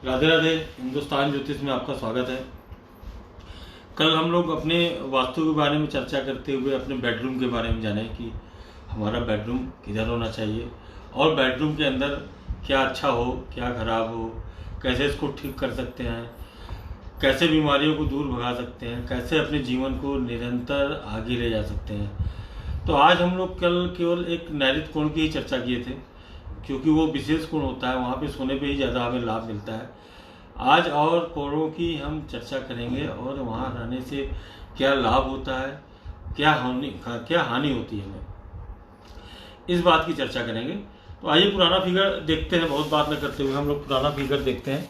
राधे राधे। हिंदुस्तान ज्योतिष में आपका स्वागत है। कल हम लोग अपने वास्तु के बारे में चर्चा करते हुए अपने बेडरूम के बारे में जाने कि हमारा बेडरूम किधर होना चाहिए और बेडरूम के अंदर क्या अच्छा हो, क्या खराब हो, कैसे इसको ठीक कर सकते हैं, कैसे बीमारियों को दूर भगा सकते हैं, कैसे अपने जीवन को निरंतर आगे ले जा सकते हैं। तो आज हम लोग कल केवल एक नैऋत्य कोण की ही चर्चा किए थे, क्योंकि वो विशेष कोण होता है, वहाँ पे सोने पे ही ज़्यादा हमें लाभ मिलता है। आज और कोणों की हम चर्चा करेंगे और वहाँ रहने से क्या लाभ होता है, क्या हानि होती है, हमें इस बात की चर्चा करेंगे। तो आइए पुराना फिगर देखते हैं। बहुत बात न करते हुए हम लोग पुराना फिगर देखते हैं।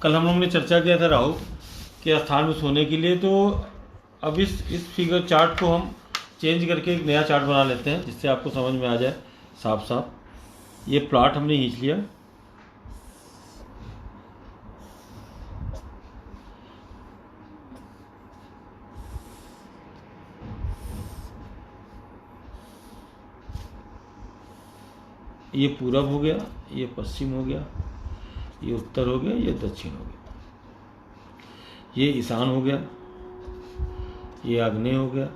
कल हम लोग ने चर्चा किया था राहु के स्थान में सोने के लिए। तो अब इस फिगर चार्ट को हम चेंज करके एक नया चार्ट बना लेते हैं, जिससे आपको समझ में आ जाए साफ साफ। ये प्लॉट हमने खींच लिया। ये पूरब हो गया, ये पश्चिम हो गया, ये उत्तर हो गया, ये दक्षिण हो गया, ये ईशान हो गया, ये आग्नेय हो गया,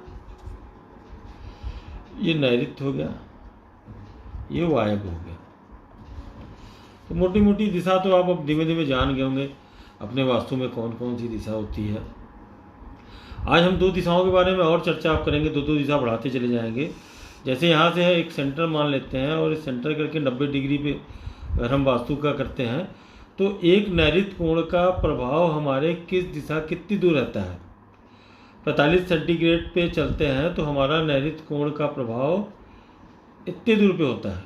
ये नैऋत्य हो गया, ये वायव्य हो गया। तो मोटी मोटी दिशा तो आप अब धीमे धीमे जान गए होंगे अपने वास्तु में कौन कौन सी दिशा होती है। आज हम दो दिशाओं के बारे में और चर्चा आप करेंगे, दो दिशा बढ़ाते चले जाएंगे। जैसे यहाँ से है एक सेंटर मान लेते हैं और इस सेंटर करके 90 डिग्री पे अगर हम वास्तु का करते हैं तो एक नैऋत्य कोण का प्रभाव हमारे किस दिशा कितनी दूर रहता है। 45 सेंटीग्रेड पे चलते हैं तो हमारा नैऋत्य कोण का प्रभाव इतनी दूर पे होता है।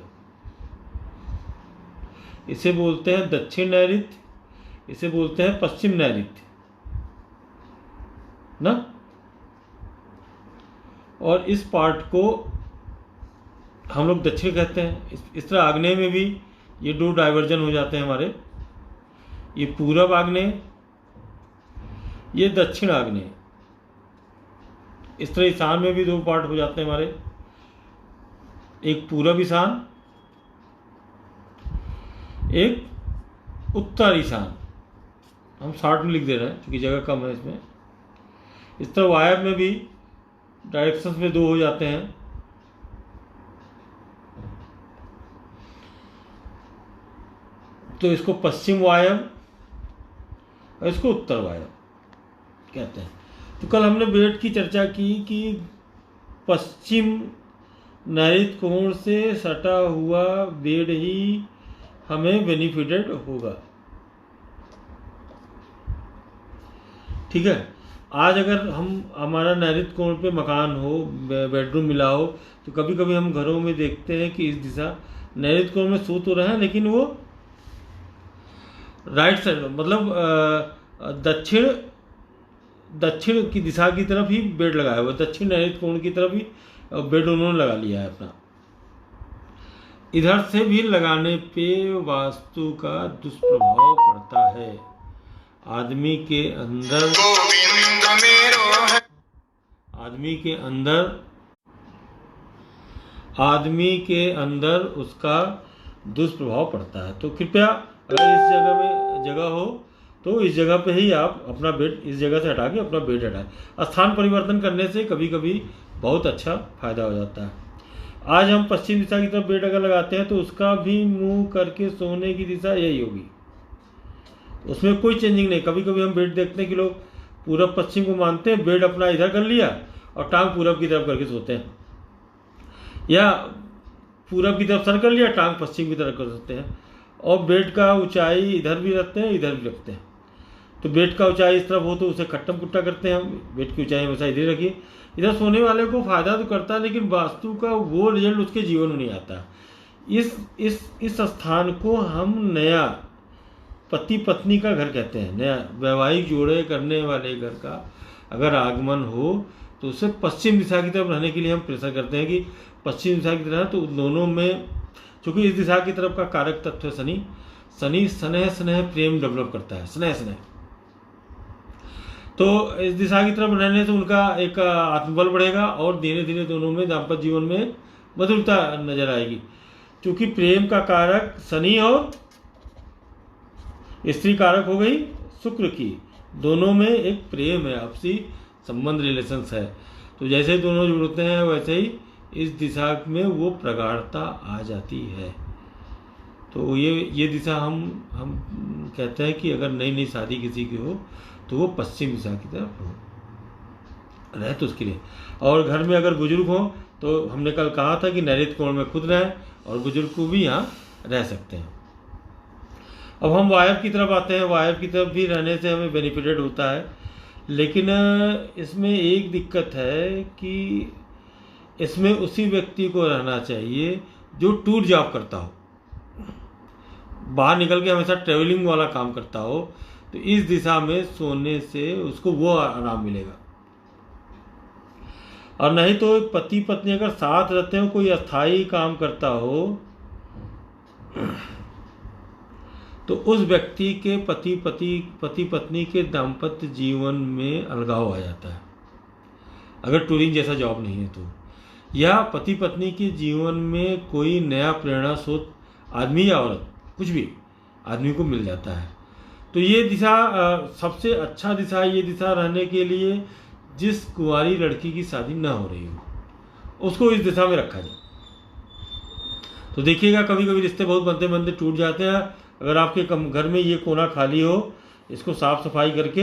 इसे बोलते हैं दक्षिण नैऋत्य, इसे बोलते हैं पश्चिम नैऋत्य ना। और इस पार्ट को हम लोग दक्षिण कहते हैं। इस तरह आग्नेय में भी ये दो डाइवर्जन हो जाते हैं हमारे। ये पूरब आग्नेय, ये दक्षिण आग्नेय। इस तरह ईशान में भी दो पार्ट हो जाते हैं हमारे, एक पूरब ईशान, एक उत्तर ईशान। हम शॉर्ट में लिख दे रहे हैं क्योंकि जगह कम है इसमें। इस तरह वायव्य में भी डायरेक्शंस में दो हो जाते हैं। तो इसको पश्चिम वायव्य और इसको उत्तर वायव्य कहते हैं। तो कल हमने बेड की चर्चा की कि पश्चिम नैऋत्य कोण से सटा हुआ बेड ही हमें बेनिफिटेड होगा। ठीक है। आज अगर हमारा नैऋत्य कोण पे मकान हो, बेडरूम मिला हो, तो कभी कभी हम घरों में देखते हैं कि इस दिशा नैऋत्य कोण में सो तो रहे हैं, लेकिन वो राइट साइड मतलब दक्षिण की दिशा की तरफ ही बेड लगाया हुआ है। दक्षिण नैऋत्य कोण की तरफ ही बेड उन्होंने लगा लिया है अपना। इधर से भी लगाने पे वास्तु का दुष्प्रभाव पड़ता है। आदमी के अंदर उसका दुष्प्रभाव पड़ता है। तो कृपया अगर इस जगह में जगह हो तो इस जगह पे ही आप अपना बेड इस जगह से हटा के अपना बेड हटाएं। स्थान परिवर्तन करने से कभी कभी बहुत अच्छा फायदा हो जाता है। आज हम पश्चिम दिशा की तरफ बेड अगर लगाते हैं तो उसका भी मुंह करके सोने की दिशा यही होगी, उसमें कोई चेंजिंग नहीं। कभी कभी हम बेड देखते हैं कि लोग पूरब पश्चिम को मानते हैं, बेड अपना इधर कर लिया और टांग पूरब की तरफ करके सोते हैं, या पूरब की तरफ सर कर लिया, टांग पश्चिम की तरफ कर सकते हैं। और बेड का ऊंचाई इधर भी रखते हैं, इधर भी रखते हैं। तो बेड का ऊंचाई इस तरफ हो तो उसे कट्टम कुट्टा करते हैं हम। बेड की ऊंचाई हमेशा इधर रखिए। इधर सोने वाले को फायदा तो करता है, लेकिन वास्तु का वो रिजल्ट उसके जीवन में नहीं आता। इस स्थान को हम नया पति पत्नी का घर कहते हैं। नया वैवाहिक जोड़े करने वाले घर का अगर आगमन हो तो उसे पश्चिम दिशा की तरफ रहने के लिए हम प्रेशर करते हैं कि पश्चिम दिशा की तरफ। तो दोनों में चूँकि इस दिशा की तरफ का कारक तत्व है शनि। शनि स्नेह प्रेम डेवलप करता है, स्नेह। तो इस दिशा की तरफ रहने से उनका एक आत्मबल बढ़ेगा और धीरे धीरे दोनों में दाम्पत्य जीवन में मधुरता नजर आएगी। क्योंकि प्रेम का कारक शनि और स्त्री कारक हो गई शुक्र की, दोनों में एक प्रेम है, आपसी संबंध, रिलेशंस है। तो जैसे दोनों जुड़ते हैं वैसे ही इस दिशा में वो प्रगाढ़ता आ जाती है। तो ये दिशा हम कहते हैं कि अगर नई नई शादी किसी की हो तो वो पश्चिम दिशा की तरफ हो रहे तो उसके लिए। और घर में अगर बुजुर्ग हो तो हमने कल कहा था कि नैऋत्य कोण में खुद रहें और बुजुर्ग को भी यहाँ रह सकते हैं। अब हम वायव्य की तरफ आते हैं। वायव्य की तरफ भी रहने से हमें बेनिफिटेड होता है, लेकिन इसमें एक दिक्कत है कि इसमें उसी व्यक्ति को रहना चाहिए जो टूर जॉब करता हो, बाहर निकल के हमेशा ट्रेवलिंग वाला काम करता हो। तो इस दिशा में सोने से उसको वो आराम मिलेगा। और नहीं तो पति पत्नी अगर साथ रहते हो, कोई अस्थाई काम करता हो, तो उस व्यक्ति के पति पत्नी के दाम्पत्य जीवन में अलगाव आ जाता है अगर टूरिंग जैसा जॉब नहीं है तो। या पति पत्नी के जीवन में कोई नया प्रेरणा स्रोत आदमी या औरत कुछ भी आदमी को मिल जाता है। तो ये दिशा सबसे अच्छा दिशा है ये दिशा रहने के लिए। जिस कुंवारी लड़की की शादी न हो रही हो उसको इस दिशा में रखा जाए। तो देखिएगा कभी कभी रिश्ते बहुत बनते बनते टूट जाते हैं। अगर आपके घर में ये कोना खाली हो, इसको साफ सफाई करके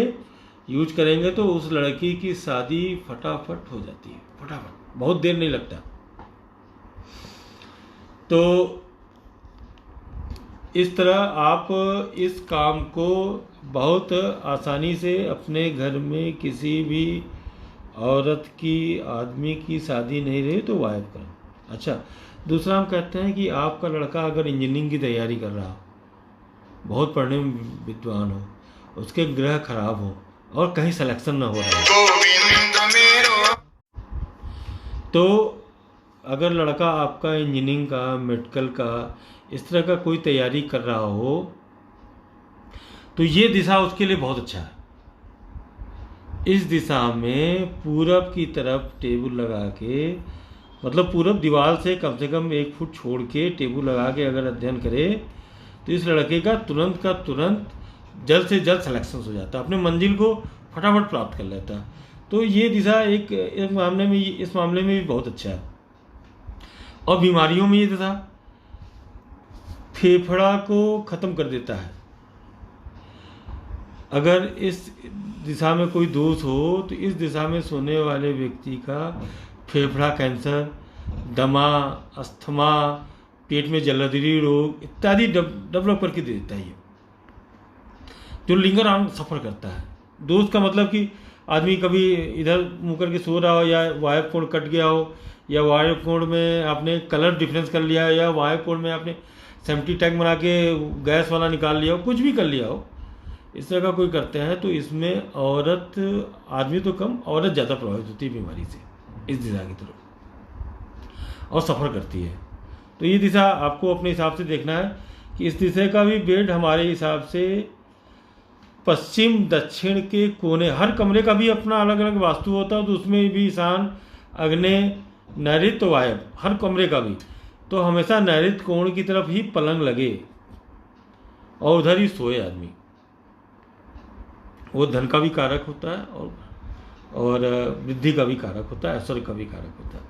यूज करेंगे तो उस लड़की की शादी फटाफट हो जाती है, फटाफट, बहुत देर नहीं लगता। तो इस तरह आप इस काम को बहुत आसानी से अपने घर में किसी भी औरत की आदमी की शादी नहीं रही तो वायब करें। अच्छा, दूसरा हम कहते हैं कि आपका लड़का अगर इंजीनियरिंग की तैयारी कर रहा हो, बहुत पढ़ने में विद्वान हो, उसके ग्रह खराब हो और कहीं सिलेक्शन ना हो रहा है, तो अगर लड़का आपका इंजीनियरिंग का, मेडिकल का, इस तरह का कोई तैयारी कर रहा हो तो ये दिशा उसके लिए बहुत अच्छा है। इस दिशा में पूरब की तरफ टेबल लगा के, मतलब पूरब दीवार से कम 1 फुट छोड़ के टेबल लगा के अगर अध्ययन करे तो इस लड़के का तुरंत का तुरंत जल्द से जल्द सिलेक्शन हो जाता है, अपने मंजिल को फटाफट प्राप्त कर लेता है। तो ये दिशा इस मामले में भी बहुत अच्छा है। और बीमारियों में ये दिशा फेफड़ा को खत्म कर देता है। अगर इस दिशा में कोई दोष हो तो इस दिशा में सोने वाले व्यक्ति का फेफड़ा कैंसर, दमा, अस्थमा, पेट में जलदरी रोग इत्यादि डेवलप करके दे देता है। जो लिंगर आंग सफ़र करता है। दोष का मतलब कि आदमी कभी इधर मुँह करके सो रहा हो, या वायु कोण कट गया हो, या वायु कोण में आपने कलर डिफरेंस कर लिया, या वायु कोण में आपने सेम्प्टी टैंक बना के गैस वाला निकाल लिया हो, कुछ भी कर लिया हो, इस तरह का कोई करते हैं तो इसमें औरत, आदमी तो कम, औरत ज़्यादा प्रभावित होती है बीमारी से इस दिशा की तरफ और सफ़र करती है। तो ये दिशा आपको अपने हिसाब से देखना है कि इस दिशा का भी बेड हमारे हिसाब से पश्चिम दक्षिण के कोने, हर कमरे का भी अपना अलग अलग वास्तु होता है, तो उसमें भी ईशान, आग्नेय, नैऋत्य, वायव्य, हर कमरे का भी। तो हमेशा नैऋत्य कोण की तरफ ही पलंग लगे और उधर ही सोए आदमी। वो धन का भी कारक होता है और वृद्धि का भी कारक होता है, ऐश्वर्य का भी कारक होता है।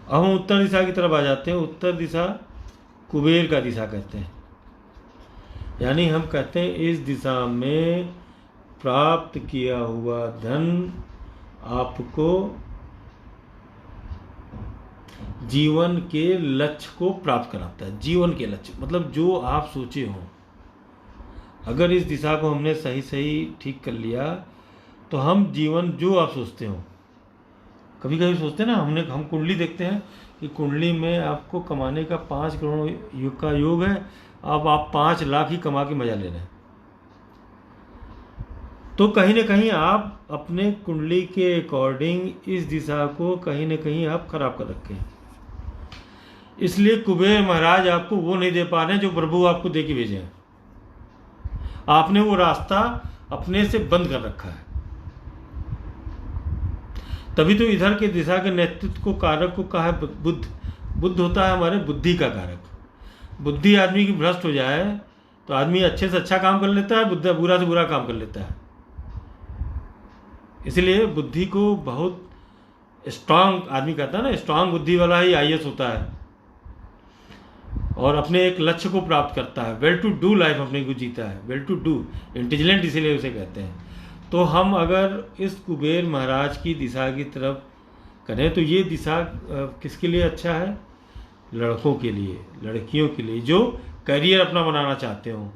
अब हम उत्तर दिशा की तरफ आ जाते हैं। उत्तर दिशा कुबेर का दिशा कहते हैं, यानी हम कहते हैं इस दिशा में प्राप्त किया हुआ धन आपको जीवन के लक्ष्य को प्राप्त कराता है। जीवन के लक्ष्य मतलब जो आप सोचे हो, अगर इस दिशा को हमने सही ठीक कर लिया तो हम जीवन जो आप सोचते हो, कभी कभी सोचते हैं ना, हम कुंडली देखते हैं कि कुंडली में आपको कमाने का 5 करोड़ युग का योग है, अब आप 5 लाख ही कमा के मजा ले रहे हैं। तो कहीं ना कहीं आप अपने कुंडली के अकॉर्डिंग इस दिशा को कहीं ना कहीं आप खराब कर रखे हैं। इसलिए कुबेर महाराज आपको वो नहीं दे पा रहे हैं जो प्रभु आपको दे के भेजे हैं। आपने वो रास्ता अपने से बंद कर रखा है। तभी तो इधर के दिशा के नेतृत्व को कारक को कहा है बुद्ध। बुद्ध होता है हमारे बुद्धि का कारक। बुद्धि आदमी की भ्रष्ट हो जाए तो आदमी अच्छे से अच्छा काम कर लेता है, बुरा से बुरा काम कर लेता है। इसलिए बुद्धि को बहुत स्ट्रांग, आदमी कहता है ना, स्ट्रांग बुद्धि वाला ही आईएएस होता है और अपने एक लक्ष्य को प्राप्त करता है। वेल टू डू लाइफ अपने को जीता है, वेल टू डू, इंटेलिजेंट इसीलिए उसे कहते हैं। तो हम अगर इस कुबेर महाराज की दिशा की तरफ करें तो ये दिशा किसके लिए अच्छा है? लड़कों के लिए, लड़कियों के लिए, जो करियर अपना बनाना चाहते हो,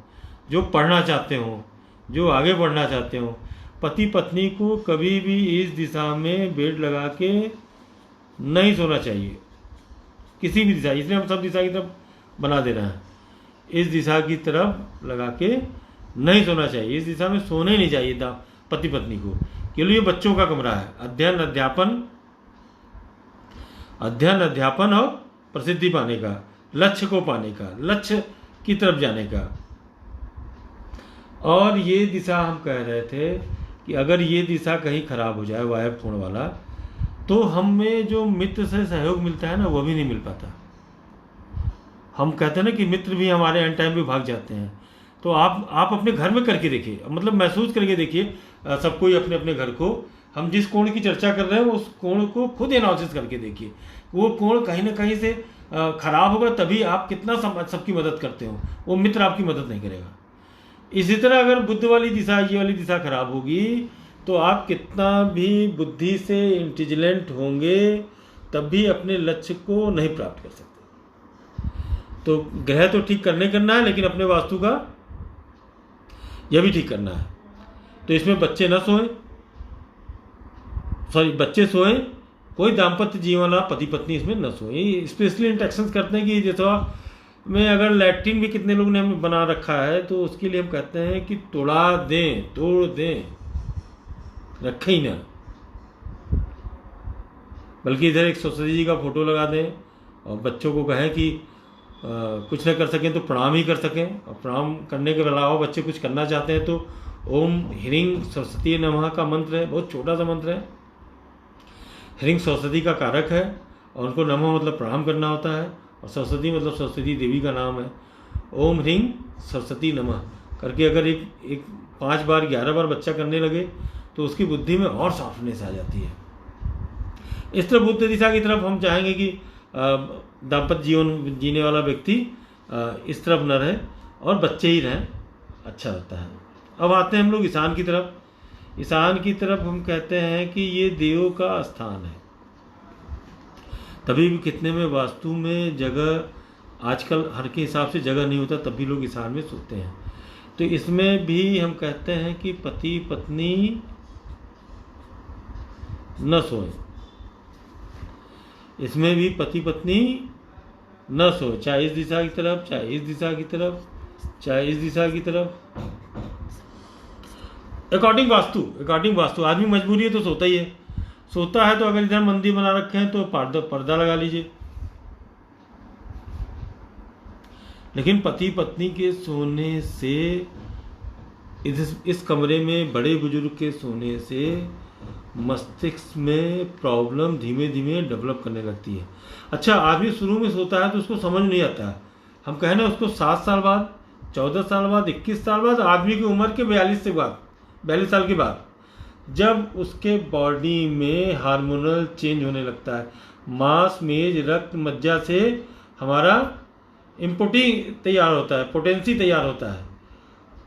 जो पढ़ना चाहते हो, जो आगे बढ़ना चाहते हो। पति पत्नी को कभी भी इस दिशा में बेड लगा के नहीं सोना चाहिए, किसी भी दिशा, इसलिए हम सब दिशा की तरफ बना दे रहे हैं। इस दिशा की तरफ लगा के नहीं सोना चाहिए, इस दिशा में सोने नहीं चाहिए था पति पत्नी को। केवल ये बच्चों का कमरा है, अध्ययन अध्यापन और प्रसिद्धि पाने का, लक्ष्य को पाने का, लक्ष्य की तरफ जाने का। और ये दिशा हम कह रहे थे कि अगर ये दिशा कहीं खराब हो जाए, वायु कोण वाला, तो हमें जो मित्र से सहयोग मिलता है ना, वो भी नहीं मिल पाता। हम कहते हैं ना कि मित्र भी हमारे एंड टाइम पे भाग जाते हैं। तो आप अपने घर में करके देखिए, मतलब महसूस करके देखिए, सब कोई अपने अपने घर को, हम जिस कोण की चर्चा कर रहे हैं उस कोण को खुद एनालिसिस करके देखिए। वो कोण कहीं ना कहीं से खराब होगा, तभी आप कितना सबकी मदद करते हो, वो मित्र आपकी मदद नहीं करेगा। इसी तरह अगर बुद्ध वाली दिशा, ये वाली दिशा खराब होगी, तो आप कितना भी बुद्धि से इंटेलिजेंट होंगे तब भी अपने लक्ष्य को नहीं प्राप्त कर सकते। तो ग्रह तो ठीक करना है, लेकिन अपने वास्तु का यह भी ठीक करना है। तो इसमें बच्चे न सोएं, बच्चे सोएं, कोई दाम्पत्य जीवन वाला पति पत्नी इसमें न सोएं। स्पेशली इंट्रैक्शन करते हैं कि जैसा में अगर लैट्रिन भी कितने लोगों ने हमें बना रखा है, तो उसके लिए हम कहते हैं कि तोड़ दें, रखें ही ना, बल्कि इधर एक सरस्वती जी का फोटो लगा दें और बच्चों को कहें कि कुछ न कर सकें तो प्रणाम ही कर सकें। और प्रणाम करने के अलावा बच्चे कुछ करना चाहते हैं तो ओम ह्रीं सरस्वती नमः का मंत्र है, बहुत छोटा सा मंत्र है। ह्रीं सरस्वती का कारक है और उनको नमः मतलब प्रणाम करना होता है, और सरस्वती मतलब सरस्वती देवी का नाम है। ओम ह्रीं सरस्वती नमः करके अगर एक 5 बार 11 बार बच्चा करने लगे तो उसकी बुद्धि में और सॉफ्टनेस आ जाती है। इस तरह बुद्ध दिशा की तरफ हम चाहेंगे कि दाम्पत्य जीवन जीने वाला व्यक्ति इस तरफ न रहे और बच्चे ही रहें, अच्छा होता है। अब आते हैं हम लोग ईशान की तरफ। ईशान की तरफ हम कहते हैं कि ये देवों का स्थान है। तभी भी कितने में वास्तु में जगह, आजकल हर के हिसाब से जगह नहीं होता, तब भी लोग ईशान में सोते हैं। तो इसमें भी हम कहते हैं कि पति पत्नी न सोए, इसमें भी पति पत्नी न सोए, चाहे इस दिशा की तरफ, चाहे इस दिशा की तरफ, चाहे इस दिशा की तरफ, अकॉर्डिंग वास्तु। आदमी मजबूरी है तो सोता ही है, सोता है तो अगर इधर मंदिर बना रखे हैं तो पर्दा लगा लीजिए। लेकिन पति पत्नी के सोने से, इस कमरे में बड़े बुजुर्ग के सोने से मस्तिष्क में प्रॉब्लम धीमे धीमे डेवलप करने लगती है। अच्छा, आदमी शुरू में सोता है तो उसको समझ नहीं आता है। हम कहें ना उसको 7 साल बाद, 14 साल बाद, 21 साल बाद, आदमी की उम्र के 42 साल के बाद जब उसके बॉडी में हार्मोनल चेंज होने लगता है, मांस मेज रक्त मज्जा से हमारा इम्पोटी तैयार होता है, पोटेंसी तैयार होता है।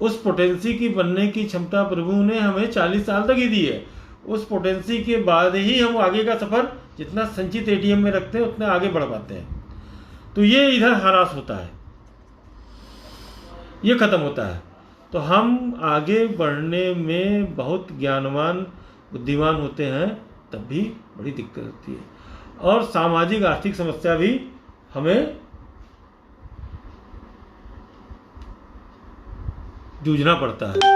उस पोटेंसी की बनने की क्षमता प्रभु ने हमें 40 साल तक ही दी है। उस पोटेंसी के बाद ही हम आगे का सफ़र जितना संचित एटीएम में रखते हैं उतना आगे बढ़ पाते हैं। तो ये इधर हरास होता है, ये खत्म होता है, तो हम आगे बढ़ने में बहुत ज्ञानवान बुद्धिमान होते हैं, तब भी बड़ी दिक्कत होती है। और सामाजिक आर्थिक समस्या भी हमें जूझना पड़ता है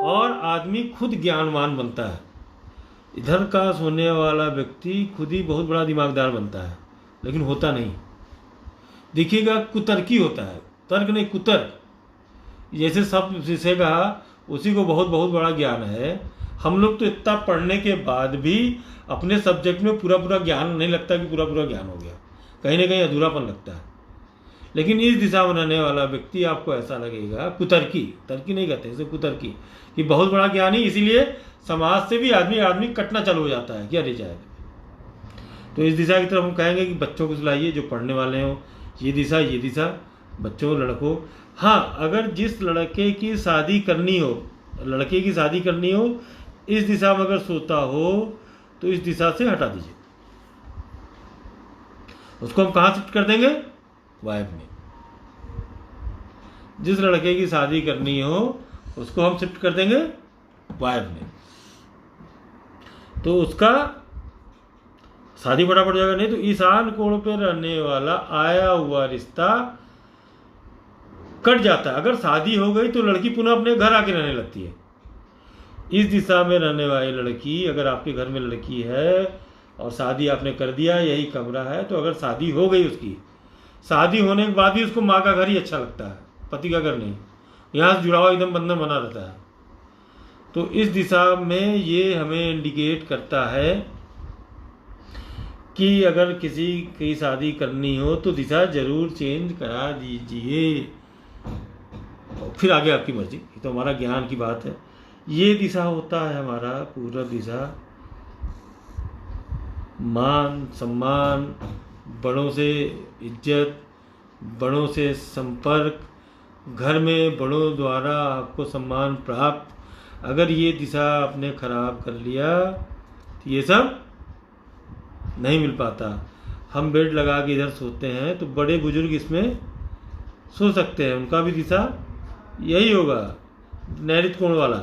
और आदमी खुद ज्ञानवान बनता है। इधर का सोने वाला व्यक्ति खुद ही बहुत बड़ा दिमागदार बनता है, लेकिन होता नहीं। देखिएगा कुतर्की होता है, तर्क नहीं कुतर्क। जैसे सब जिसे कहा उसी को बहुत बहुत बड़ा ज्ञान है। हम लोग तो इतना पढ़ने के बाद भी अपने सब्जेक्ट में पूरा ज्ञान नहीं लगता कि पूरा ज्ञान हो गया, कहीं ना कहीं अधूरापन लगता है। लेकिन इस दिशा में रहने वाला व्यक्ति आपको ऐसा लगेगा, कुतर्की, तर्की नहीं कहते इसे, कुतर्की, कि बहुत बड़ा ज्ञानी, इसीलिए समाज से भी आदमी कटना चालू हो जाता है कि अरे जाए। तो इस दिशा की तरफ हम कहेंगे कि बच्चों को सुलाइए जो पढ़ने वाले हों, ये दिशा बच्चों, लड़कों। हाँ, अगर जिस लड़के की शादी करनी हो, लड़के की शादी करनी हो, इस दिशा में अगर सोता हो तो इस दिशा से हटा दीजिए। उसको हम कहाँ शिफ्ट कर देंगे? वायब में। जिस लड़के की शादी करनी हो उसको हम शिफ्ट कर देंगे वायब में, तो उसका शादी फटाफट हो जाएगा। नहीं तो ईशान कोण पे रहने वाला आया हुआ रिश्ता कट जाता है। अगर शादी हो गई तो लड़की पुनः अपने घर आके रहने लगती है। इस दिशा में रहने वाली लड़की, अगर आपके घर में लड़की है और शादी आपने कर दिया, यही कमरा है, तो अगर शादी हो गई, उसकी शादी होने के बाद भी उसको माँ का घर ही अच्छा लगता है, पति का घर नहीं। यहाँ से जुड़ा हुआ एकदम बंधन बना रहता है। तो इस दिशा में ये हमें इंडिकेट करता है कि अगर किसी की शादी करनी हो तो दिशा जरूर चेंज करा दीजिए। फिर आगे आपकी मर्जी, ये तो हमारा ज्ञान की बात है। ये दिशा होता है हमारा पूर्व दिशा, मान सम्मान, बड़ों से इज्जत, बड़ों से संपर्क, घर में बड़ों द्वारा आपको सम्मान प्राप्त। अगर ये दिशा आपने खराब कर लिया तो ये सब नहीं मिल पाता। हम बेड लगा के इधर सोते हैं तो बड़े बुजुर्ग इसमें सो सकते हैं, उनका भी दिशा यही होगा, नैऋत्य कोण वाला।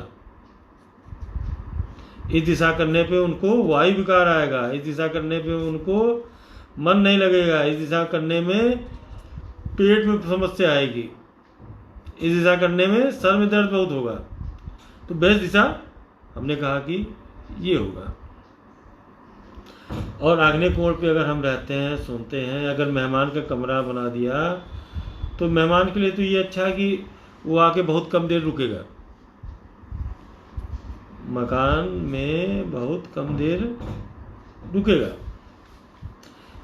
इस दिशा करने पे उनको वायु विकार आएगा, इस दिशा करने पे उनको मन नहीं लगेगा, इस दिशा करने में पेट में समस्या आएगी, इस दिशा करने में सर में दर्द बहुत होगा। तो बेस्ट दिशा हमने कहा कि ये होगा। और आग्नेय कोण पे अगर हम रहते हैं, सोते हैं, अगर मेहमान का कमरा बना दिया तो मेहमान के लिए तो ये अच्छा है कि वो आके बहुत कम देर रुकेगा, मकान में बहुत कम देर रुकेगा,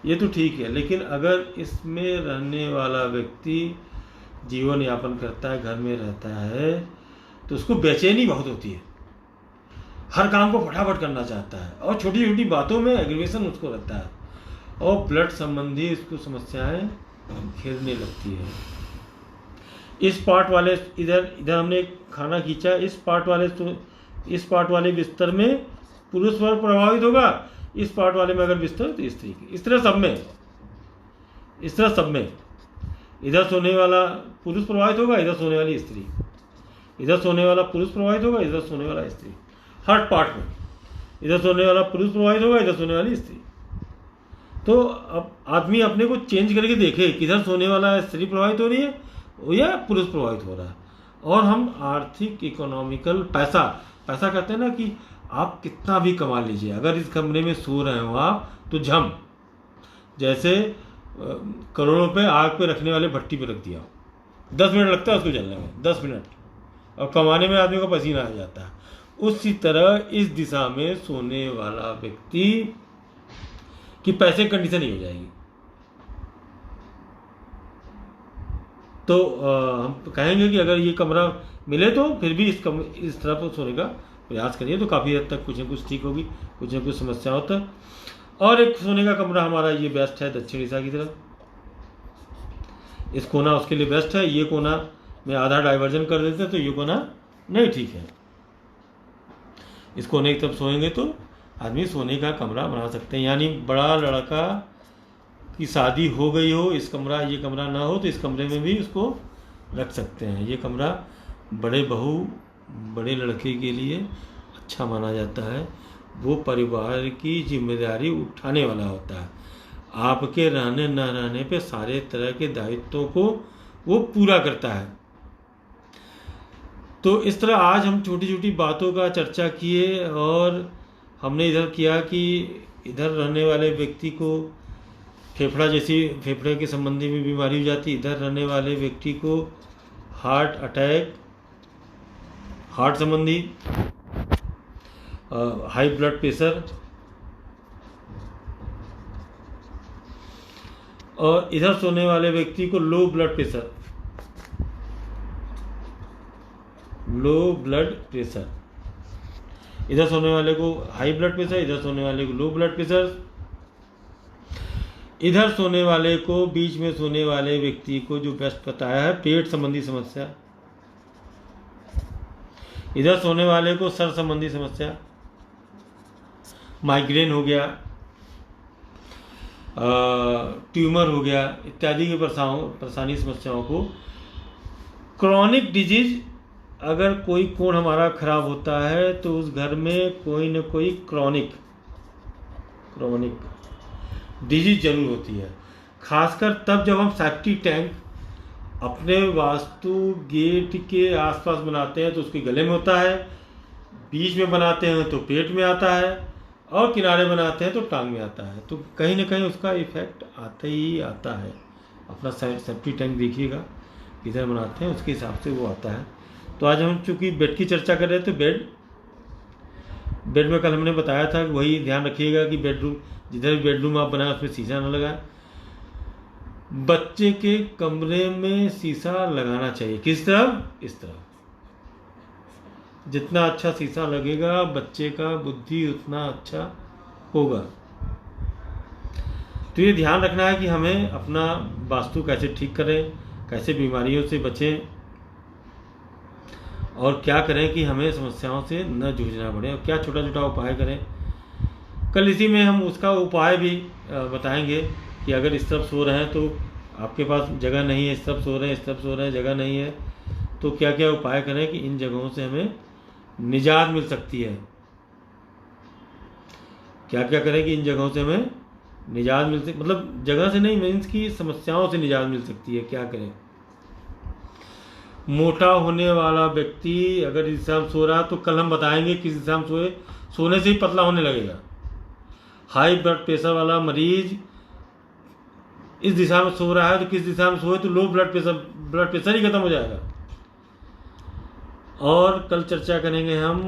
ये तो ठीक है। लेकिन अगर इसमें रहने वाला व्यक्ति जीवन यापन करता है, घर में रहता है, तो उसको बेचैनी बहुत होती है, हर काम को फटाफट करना चाहता है और छोटी छोटी बातों में एग्रीवेशन उसको रहता है और ब्लड संबंधी इसको समस्याएं घेरने लगती है। इस पार्ट वाले इधर हमने खाना खींचा, इस पार्ट वाले बिस्तर में पुरुष वर्ग प्रभावित होगा, इस पार्ट वाले में अगर बिस्तर तो स्त्री की। इस तरह सब में इधर सोने वाला पुरुष प्रभावित होगा, इधर सोने वाली स्त्री, इधर सोने वाला पुरुष प्रभावित होगा, इधर सोने वाला स्त्री। हर पार्ट में इधर सोने वाला पुरुष प्रभावित होगा, इधर सोने वाली स्त्री। तो अब आदमी अपने को चेंज करके देखे, किधर सोने वाला स्त्री प्रभावित हो रही है या पुरुष प्रभावित हो रहा है। और हम आर्थिक, इकोनॉमिकल, पैसा कहते हैं ना कि आप कितना भी कमा लीजिए, अगर इस कमरे में सो रहे हो आप तो झम, जैसे करोड़ों रुपए आग पे रखने वाले भट्टी पे रख दिया हो, 10 मिनट लगता है उसको जलने में, 10 मिनट, और कमाने में आदमी को पसीना आ जाता है। उसी तरह इस दिशा में सोने वाला व्यक्ति की पैसे कंडीशन ही हो जाएगी। तो हम कहेंगे कि अगर ये कमरा मिले तो फिर भी इस तरह पर सोने का प्रयास करिए, तो काफ़ी हद तक कुछ न कुछ ठीक होगी, कुछ न कुछ समस्या होता है। और एक सोने का कमरा हमारा ये बेस्ट है दक्षिण दिशा की तरफ, इस कोना उसके लिए बेस्ट है। ये कोना में आधा डाइवर्जन कर देते हैं तो ये कोना नहीं ठीक है। इस कोने की तरफ सोएंगे तो आदमी सोने का कमरा बना सकते हैं, यानी बड़ा लड़का की शादी हो गई हो, ये कमरा ना हो तो इस कमरे में भी उसको रख सकते हैं। ये कमरा बड़े लड़के के लिए अच्छा माना जाता है, वो परिवार की जिम्मेदारी उठाने वाला होता है, आपके रहने न रहने पे सारे तरह के दायित्वों को वो पूरा करता है। तो इस तरह आज हम छोटी छोटी बातों का चर्चा किए और हमने इधर किया कि इधर रहने वाले व्यक्ति को फेफड़े के संबंधी में बीमारी हो जाती, इधर रहने वाले व्यक्ति को हार्ट अटैक, हार्ट संबंधी, हाई ब्लड प्रेशर और इधर सोने वाले व्यक्ति को लो ब्लड प्रेशर, इधर सोने वाले को हाई ब्लड प्रेशर, इधर सोने वाले को लो ब्लड प्रेशर। इधर सोने वाले को, बीच में सोने वाले व्यक्ति को जो बेस्ट बताया है, पेट संबंधी समस्या। इधर सोने वाले को सर संबंधी समस्या, माइग्रेन हो गया, ट्यूमर हो गया, इत्यादि की परेशानी समस्याओं को। क्रॉनिक डिजीज, अगर कोई कोण हमारा खराब होता है तो उस घर में कोई न कोई क्रॉनिक डिजीज जरूर होती है। खासकर तब जब हम सेफ्टी टैंक अपने वास्तु गेट के आसपास बनाते हैं तो उसके गले में होता है, बीच में बनाते हैं तो पेट में आता है, और किनारे बनाते हैं तो टांग में आता है। तो कहीं ना कहीं उसका इफेक्ट आता ही आता है। अपना सेफ्टी टैंक देखिएगा किधर बनाते हैं, उसके हिसाब से वो आता है। तो आज हम चूँकि बेड की चर्चा कर रहे थे, बेड में कल हमने बताया था कि वही ध्यान रखिएगा कि बेडरूम, जिधर भी बेडरूम आप बनाए उसमें शीशा न लगाए। बच्चे के कमरे में शीशा लगाना चाहिए। किस तरफ? इस तरफ। जितना अच्छा शीशा लगेगा बच्चे का बुद्धि उतना अच्छा होगा। तो ये ध्यान रखना है कि हमें अपना वास्तु कैसे ठीक करें, कैसे बीमारियों से बचें, और क्या करें कि हमें समस्याओं से न जूझना पड़े, और क्या छोटा छोटा उपाय करें। कल इसी में हम उसका उपाय भी बताएंगे कि अगर इस तरफ सो रहे हैं तो आपके पास जगह नहीं है, इस तरफ सो रहे हैं, इस तरफ सो रहे हैं, जगह नहीं है, तो क्या क्या उपाय करें कि इन जगहों से हमें निजात मिल सकती है। क्या क्या करें कि इन जगहों से हमें निजात मिल सकती, मतलब जगह से नहीं, मीन्स की समस्याओं से निजात मिल सकती है। क्या करें? मोटा होने वाला व्यक्ति अगर इस दिशा में सो रहा है तो कल हम बताएंगे किस दिशा में सोए, सोने से ही पतला होने लगेगा। हाई ब्लड प्रेशर वाला मरीज इस दिशा में सो रहा है तो किस दिशा में सोए तो लो ब्लड प्रेशर ही खत्म हो जाएगा। और कल चर्चा करेंगे हम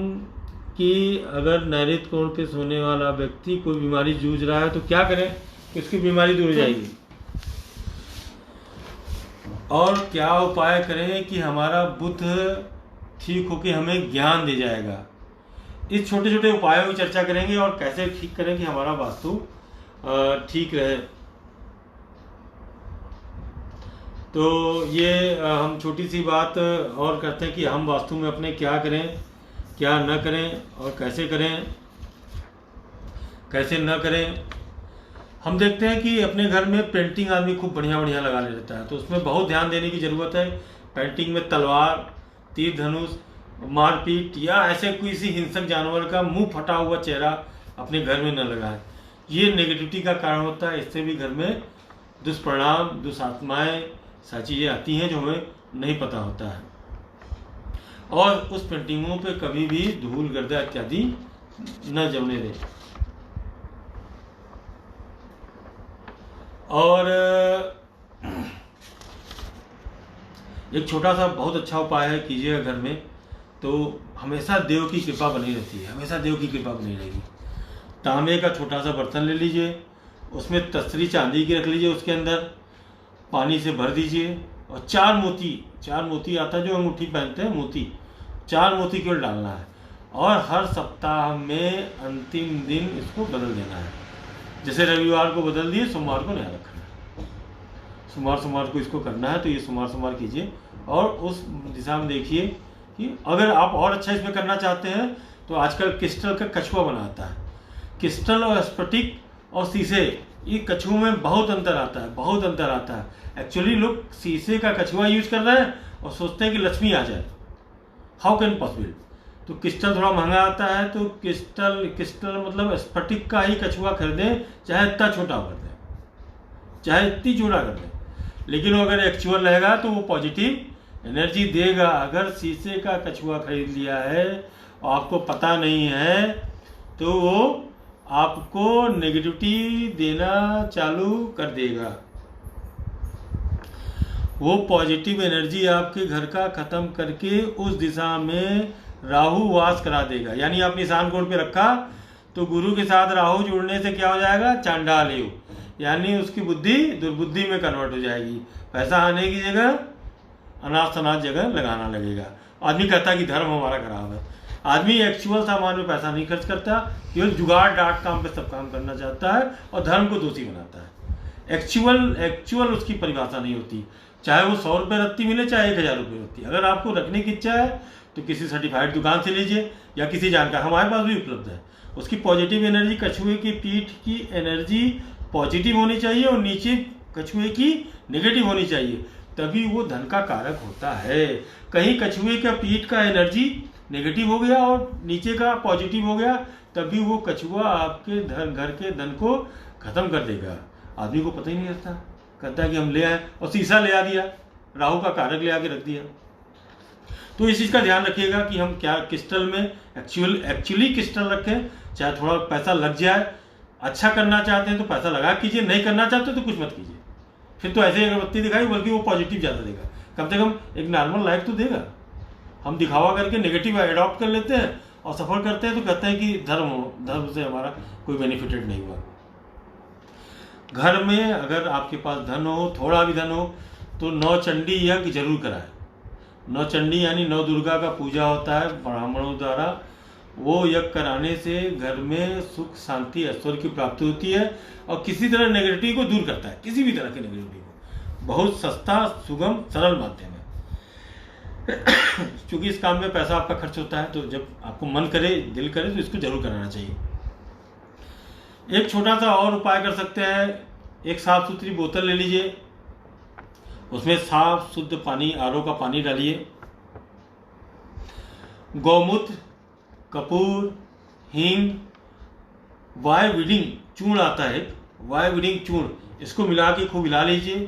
कि अगर नैऋत्य कोण पे सोने वाला व्यक्ति कोई बीमारी जूझ रहा है तो क्या करें कि उसकी बीमारी दूर हो जाएगी, और क्या उपाय करें कि हमारा बुध ठीक होकर हमें ज्ञान दे जाएगा। इस छोटे छोटे उपायों की चर्चा करेंगे और कैसे ठीक करें कि हमारा वास्तु ठीक रहे। तो ये हम छोटी सी बात और करते हैं कि हम वास्तु में अपने क्या करें, क्या न करें, और कैसे करें, कैसे न करें। हम देखते हैं कि अपने घर में पेंटिंग आदमी खूब बढ़िया बढ़िया लगा लेता है, तो उसमें बहुत ध्यान देने की ज़रूरत है। पेंटिंग में तलवार, तीर धनुष, मारपीट या ऐसे किसी हिंसक जानवर का मुंह फटा हुआ चेहरा अपने घर में न लगाएं। ये नेगेटिविटी का कारण होता है। इससे भी घर में दुष्परिणाम, दुष्आत्माएं, सारी चीज़ें आती हैं जो हमें नहीं पता होता है। और उस पेंटिंगों पे कभी भी धूल गर्दा इत्यादि न जमने दें। और एक छोटा सा बहुत अच्छा उपाय है, कीजिएगा घर में तो हमेशा देव की कृपा बनी रहती है, हमेशा देव की कृपा बनी रहेगी। तांबे का छोटा सा बर्तन ले लीजिए, उसमें तसरी चांदी की रख लीजिए, उसके अंदर पानी से भर दीजिए, और चार मोती आता है जो अंगूठी पहनते हैं, मोती, 4 मोती केवल डालना है, और हर सप्ताह में अंतिम दिन इसको बदल देना है। जैसे रविवार को बदल दिए, सोमवार को नया रखना है, सोमवार को इसको करना है। तो ये सोमवार कीजिए, और उस दिशा में देखिए कि अगर आप और अच्छा इसमें करना चाहते हैं तो आजकल क्रिस्टल का कछुआ बनाता है। क्रिस्टल और स्फटिक और शीशे, ये कछुओं में बहुत अंतर आता है। एक्चुअली लोग शीशे का कछुआ यूज कर रहे हैं और सोचते हैं कि लक्ष्मी आ जाए। How can possible? तो क्रिस्टल थोड़ा महंगा आता है, तो क्रिस्टल मतलब स्फटिक का ही कछुआ खरीदें, चाहे इतना छोटा कर दें, चाहे इतनी चौड़ा कर दें, लेकिन वो अगर एक्चुअल रहेगा तो वो पॉजिटिव एनर्जी देगा। अगर शीशे का कछुआ खरीद लिया है और आपको पता नहीं है तो वो आपको नेगेटिविटी देना चालू कर देगा। वो पॉजिटिव एनर्जी आपके घर का खत्म करके उस दिशा में राहु वास करा देगा। यानी आपने ईशान कोण पे रखा तो गुरु के साथ राहु जुड़ने से क्या हो जाएगा? चांडाल योग। यानी उसकी बुद्धि दुर्बुद्धि में कन्वर्ट हो जाएगी। पैसा आने की जगह अनाज शनाज जगह लगाना लगेगा। आदमी कहता है कि धर्म हमारा खराब है। आदमी एक्चुअल सामान में पैसा नहीं खर्च करता, केवल जुगाड़ डाट काम पे सब काम करना चाहता है और धर्म को दोषी बनाता है। एक्चुअल उसकी परिभाषा नहीं होती। चाहे वो 100 रुपये रत्ती मिले, चाहे 1000 रुपये रत्ती। अगर आपको रखने की इच्छा है तो किसी सर्टिफाइड दुकान से लीजिए या किसी जानकार, हमारे पास भी उपलब्ध है। उसकी पॉजिटिव एनर्जी, कछुए की पीठ की एनर्जी पॉजिटिव होनी चाहिए और नीचे कछुए की नेगेटिव होनी चाहिए, तभी वो धन का कारक होता है। कहीं कछुए का पीठ का एनर्जी नेगेटिव हो गया और नीचे का पॉजिटिव हो गया, तभी वो कछुआ आपके घर के धन को खत्म कर देगा। आदमी को पता ही नहीं रहता, कहता है कि हम ले आए और शीशा ले आ दिया, राहु का कारक ले आके रख दिया। तो इस चीज़ का ध्यान रखिएगा कि हम क्या क्रिस्टल में एक्चुअली क्रिस्टल रखें। चाहे थोड़ा पैसा लग जाए, अच्छा करना चाहते हैं तो पैसा लगा कीजिए, नहीं करना चाहते तो कुछ मत कीजिए। फिर तो ऐसे ही अगरबत्ती दिखाई, बल्कि वो पॉजिटिव ज़्यादा देगा, कम से कम एक नॉर्मल लाइफ तो देगा। हम दिखावा करके नेगेटिव एडॉप्ट कर लेते हैं और सफ़र करते हैं तो कहते हैं कि धर्म से हमारा कोई बेनिफिटेड नहीं हुआ। घर में अगर आपके पास धन हो, थोड़ा भी धन हो, तो 9 चंडी यज्ञ जरूर कराएं। 9 चंडी यानी 9 दुर्गा का पूजा होता है ब्राह्मणों द्वारा। वो यज्ञ कराने से घर में सुख शांति ऐश्वर्य की प्राप्ति होती है और किसी तरह नेगेटिविटी को दूर करता है, किसी भी तरह की नेगेटिविटी को। बहुत सस्ता, सुगम, सरल माध्यम है। क्योंकि इस काम में पैसा आपका खर्च होता है, तो जब आपको मन करे, दिल करे, तो इसको जरूर कराना चाहिए। एक छोटा सा और उपाय कर सकते हैं। एक साफ सुथरी बोतल ले लीजिए, उसमें साफ शुद्ध पानी, आरओ का पानी डालिए। गौमूत्र, कपूर, हींग, वायविडिंग चूर्ण आता है, वायविडिंग चूर्ण, इसको मिला के खूब मिला लीजिए।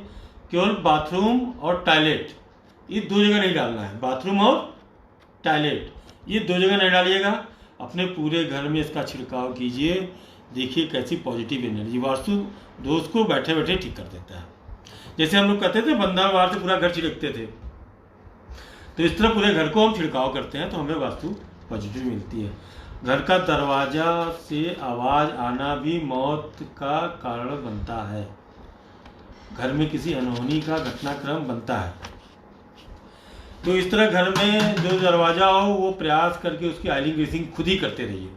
केवल बाथरूम और टॉयलेट, ये 2 जगह नहीं डालना है। बाथरूम और टॉयलेट, ये 2 जगह नहीं डालिएगा। अपने पूरे घर में इसका छिड़काव कीजिए। देखिए कैसी पॉजिटिव एनर्जी वास्तु दोष को बैठे बैठे ठीक कर देता है। जैसे हम लोग कहते थे बंधा बाहर से पूरा घर छिड़कते थे, तो इस तरह पूरे घर को हम छिड़काव करते हैं तो हमें वास्तु पॉजिटिव मिलती है। घर का दरवाजा से आवाज आना भी मौत का कारण बनता है। घर में किसी अनहोनी का घटनाक्रम बनता है, तो इस तरह घर में जो दरवाजा हो वो प्रयास करके उसकी आयलिंग ग्रीसिंग खुद ही करते रहिए।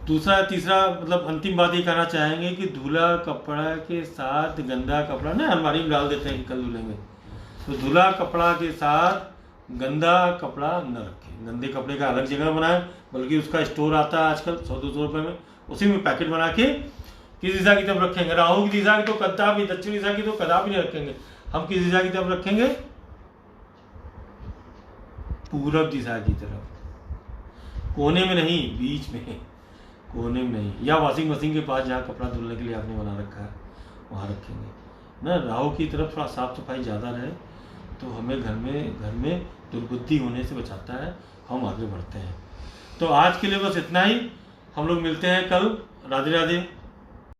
दूसरा तीसरा मतलब अंतिम बात ये कहना चाहेंगे कि धुला कपड़ा के साथ गंदा कपड़ा ना अलमारी में डाल देते हैं कि कल धुलेंगे, तो धुला कपड़ा के साथ गंदा कपड़ा न रखें। गंदे कपड़े का अलग जगह बनाएं, बल्कि उसका स्टोर आता है आजकल 100-200 रुपये में, उसी में पैकेट बना के किस दिशा की तरफ रखेंगे। राहु की दिशा की तो कदापि, दक्षिण दिशा की तो कदापि नहीं रखेंगे। हम किस दिशा की तरफ रखेंगे? पूरब दिशा की तरफ, कोने में नहीं, बीच में, कोने में नहीं, या वॉशिंग मशीन के पास जहाँ कपड़ा धुलने के लिए आपने बना रखा है वहाँ रखेंगे ना। राहु की तरफ थोड़ा साफ सफाई ज़्यादा रहे तो हमें घर में दुर्बुद्धि होने से बचाता है, हम आगे बढ़ते हैं। तो आज के लिए बस इतना ही। हम लोग मिलते हैं कल। राधे राधे।